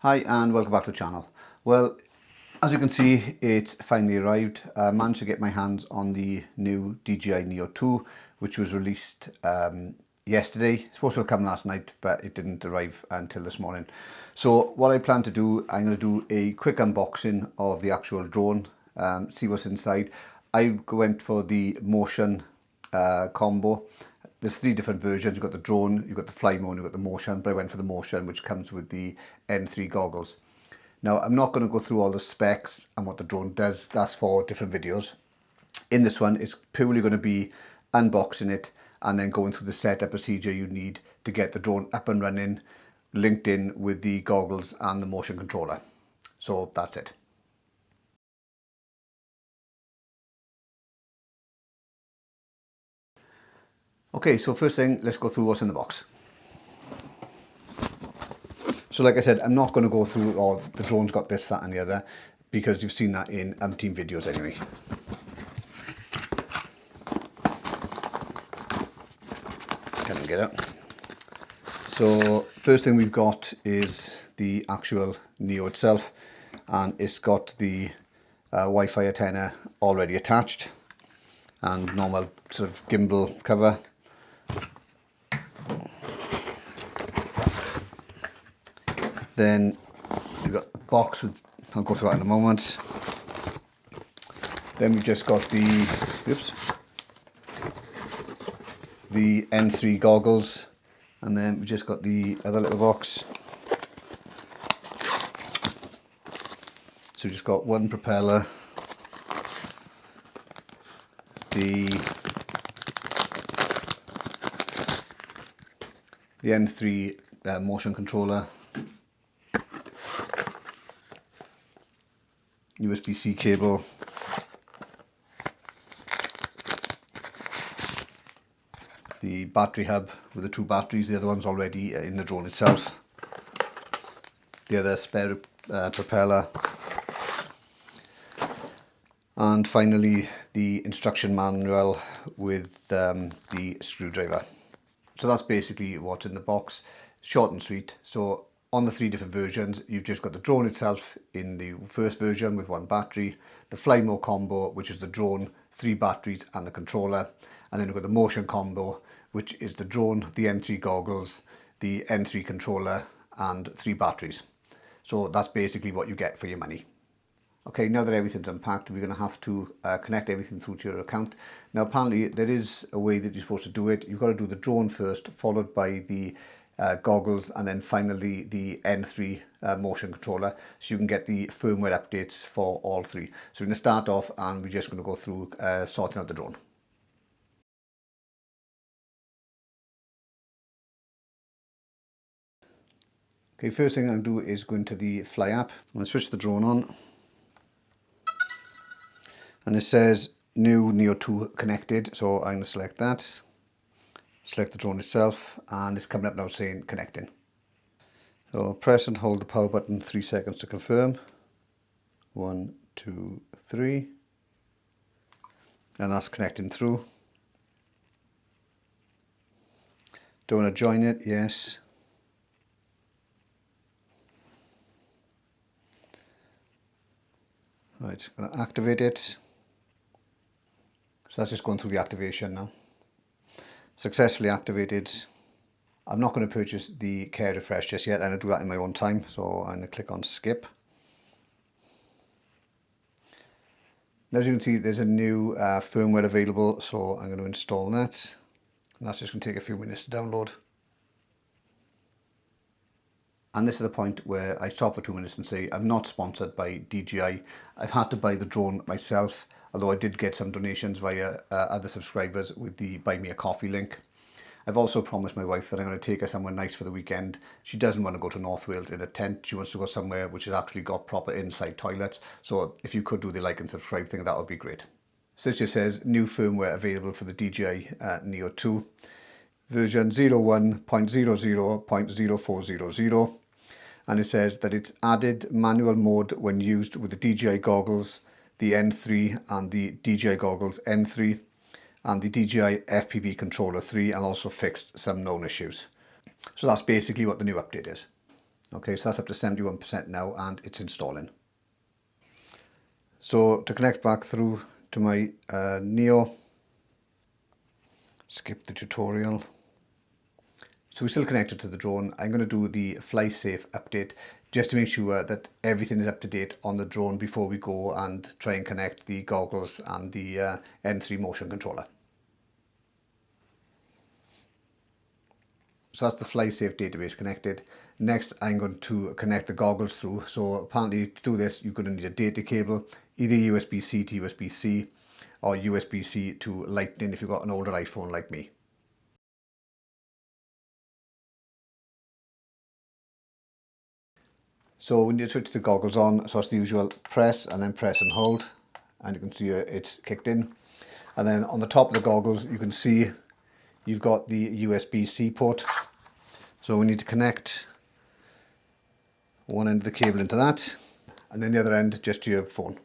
Hi and welcome back to the channel. Well, as you can see, it's finally arrived. I managed to get my hands on the new DJI Neo 2, which was released yesterday. It's supposed to have come last night, but it didn't arrive until this morning. So what I plan to do, I'm going to do a quick unboxing of the actual drone, see what's inside. I went for the motion combo. There's three different versions. You've got the drone, you've got the fly mode, you've got the motion, but I went for the motion, which comes with the N3 goggles. Now, I'm not going to go through all the specs and what the drone does. That's for different videos. In this one, it's purely going to be unboxing it and then going through the setup procedure you need to get the drone up and running, linked in with the goggles and the motion controller. So that's it. Okay, so first thing, let's go through what's in the box. So like I said, I'm not going to go through, oh, the drone's got this, that and the other, because you've seen that in umpteen videos anyway. Can I get it? So first thing we've got is the actual Neo itself, and it's got the Wi-Fi antenna already attached and normal sort of gimbal cover. Then you've got the box with, I'll go through that in a moment. Then we've just got the N3 goggles, and then we've just got the other little box. So we've just got one propeller, the N3 motion controller, USB-C cable, the battery hub with the two batteries, the other one's already in the drone itself, the other spare propeller, and finally the instruction manual with the screwdriver. So that's basically what's in the box, short and sweet. So on the three different versions, you've just got the drone itself in the first version with one battery, the fly mode combo, which is the drone, 3 batteries and the controller, and then you've got the motion combo, which is the drone, the N3 goggles, the N3 controller and 3 batteries. So that's basically what you get for your money. Okay, now that everything's unpacked, we're going to have to connect everything through to your account. Now apparently there is a way that you're supposed to do it. You've got to do the drone first, followed by the goggles, and then finally the N3 motion controller, so you can get the firmware updates for all three. So we're going to start off and we're just going to go through sorting out the drone. Okay, first thing I'm going to do is go into the Fly app. I'm going to switch the drone on, and it says new Neo 2 connected, so I'm going to select that. Select the drone itself, and it's coming up now saying connecting. So press and hold the power button 3 seconds to confirm. 1, 2, 3. And that's connecting through. Don't want to join it? Yes. Right, I'm going to activate it. So that's just going through the activation now. Successfully activated. I'm not going to purchase the care refresh just yet. I'm going to do that in my own time. So I'm going to click on skip. Now, as you can see, there's a new firmware available. So I'm going to install that. And that's just going to take a few minutes to download. And this is the point where I stop for 2 minutes and say I'm not sponsored by DJI. I've had to buy the drone myself, although I did get some donations via other subscribers with the Buy Me a Coffee link. I've also promised my wife that I'm going to take her somewhere nice for the weekend. She doesn't want to go to North Wales in a tent. She wants to go somewhere which has actually got proper inside toilets. So if you could do the like and subscribe thing, that would be great. So it just says new firmware available for the DJI Neo 2. Version 01.00.0400. And it says that it's added manual mode when used with the DJI goggles, the N3 and the DJI goggles N3, and the DJI FPV controller 3, and also fixed some known issues. So that's basically what the new update is. Okay, so that's up to 71% now and it's installing. So to connect back through to my Neo, skip the tutorial. So we're still connected to the drone. I'm going to do the Fly Safe update just to make sure that everything is up to date on the drone before we go and try and connect the goggles and the N3 motion controller. So that's the Fly Safe database connected. Next, I'm going to connect the goggles through. So apparently to do this, you're going to need a data cable, either USB-C to USB-C or USB-C to Lightning if you've got an older iPhone like me. So when you switch the goggles on, so it's the usual press and then press and hold, and you can see it's kicked in. And then on the top of the goggles, you can see you've got the USB-C port. So we need to connect one end of the cable into that, and then the other end just to your phone.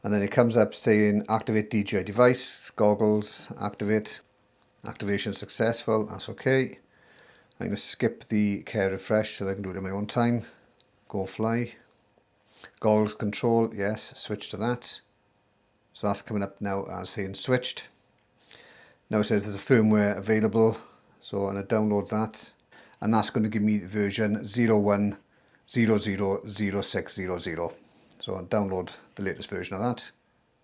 And then it comes up saying activate DJI device, goggles, activate, activation successful, that's okay. I'm going to skip the care refresh so that I can do it in my own time. Go fly. Goggles control, yes, switch to that. So that's coming up now as saying switched. Now it says there's a firmware available, so I'm going to download that. And that's going to give me the version 01000600. So I'll download the latest version of that.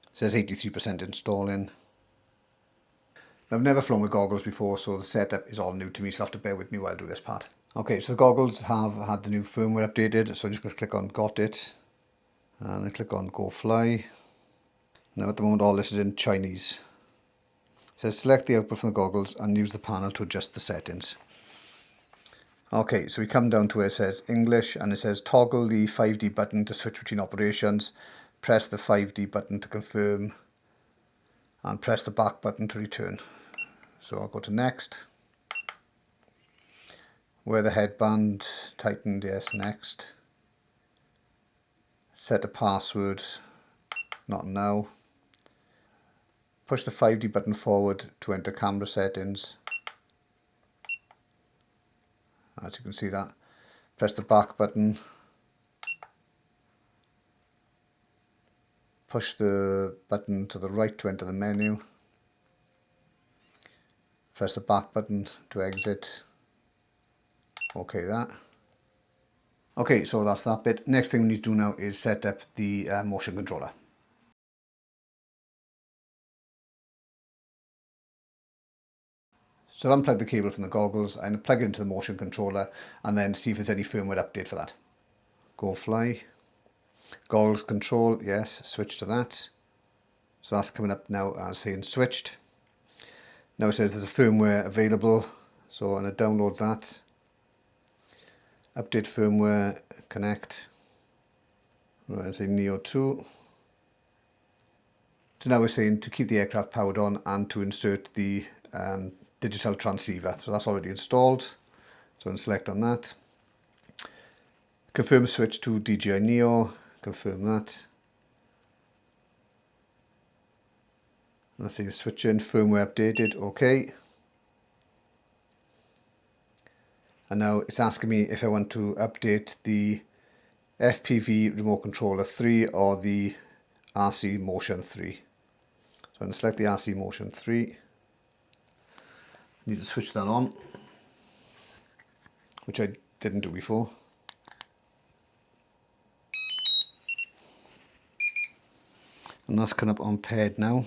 It says 83% installing. I've never flown with goggles before, so the setup is all new to me, so you'll have to bear with me while I do this part. Okay, so the goggles have had the new firmware updated, so I'm just going to click on Got It, and I click on Go Fly. Now at the moment all this is in Chinese. It says select the output from the goggles and use the panel to adjust the settings. Okay, so we come down to where it says English, and it says toggle the 5D button to switch between operations, press the 5D button to confirm, and press the back button to return. So I'll go to next. Wear the headband, tightened, yes, next. Set a password, not now. Push the 5D button forward to enter camera settings. As you can see that. Press the back button. Push the button to the right to enter the menu. Press the back button to exit. Okay that. Okay, so that's that bit. Next thing we need to do now is set up the motion controller. So I've unplugged the cable from the goggles, I'm going to plug it into the motion controller and then see if there's any firmware update for that. Go fly. Goggles control, yes, switch to that. So that's coming up now as saying switched. Now it says there's a firmware available, so I'm going to download that. Update firmware, connect. Right, say Neo 2. So now we're saying to keep the aircraft powered on and to insert the digital transceiver. So that's already installed. So I'm going to select on that. Confirm switch to DJI Neo. Confirm that. Let's see, switch in, firmware updated, okay. And now it's asking me if I want to update the FPV remote controller 3 or the RC motion 3. So I'm going to select the RC motion 3. Need to switch that on, which I didn't do before. And that's coming up on paired now.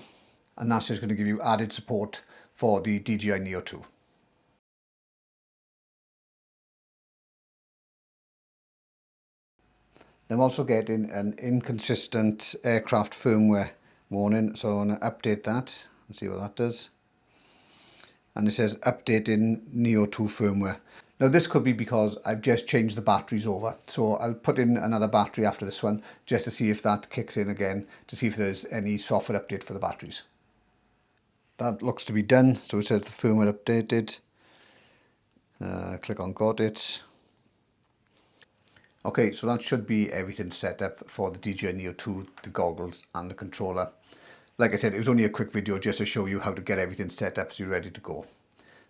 And that's just going to give you added support for the DJI Neo 2. I'm also getting an inconsistent aircraft firmware warning, so I'm going to update that and see what that does. And it says updating Neo 2 firmware. Now this could be because I've just changed the batteries over, so I'll put in another battery after this one just to see if that kicks in again, to see if there's any software update for the batteries. That looks to be done, so it says the firmware updated. Click on got it. Okay, so that should be everything set up for the DJI Neo 2, the goggles and the controller. Like I said, it was only a quick video just to show you how to get everything set up so you're ready to go.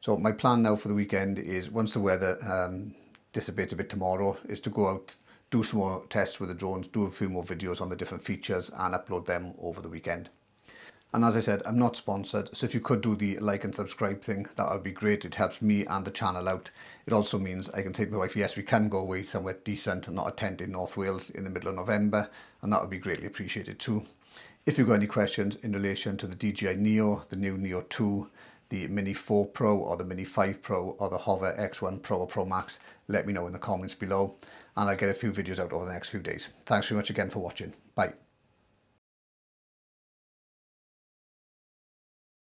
So my plan now for the weekend is once the weather dissipates a bit tomorrow is to go out, do some more tests with the drones, do a few more videos on the different features and upload them over the weekend. And as I said, I'm not sponsored, so if you could do the like and subscribe thing, that would be great. It helps me and the channel out. It also means I can say to my wife, yes, we can go away somewhere decent and not a tent in North Wales in the middle of November, and that would be greatly appreciated too. If you've got any questions in relation to the DJI Neo, the new Neo 2, the Mini 4 Pro or the Mini 5 Pro or the Hover X1 Pro or Pro Max, let me know in the comments below, and I'll get a few videos out over the next few days. Thanks very much again for watching. Bye.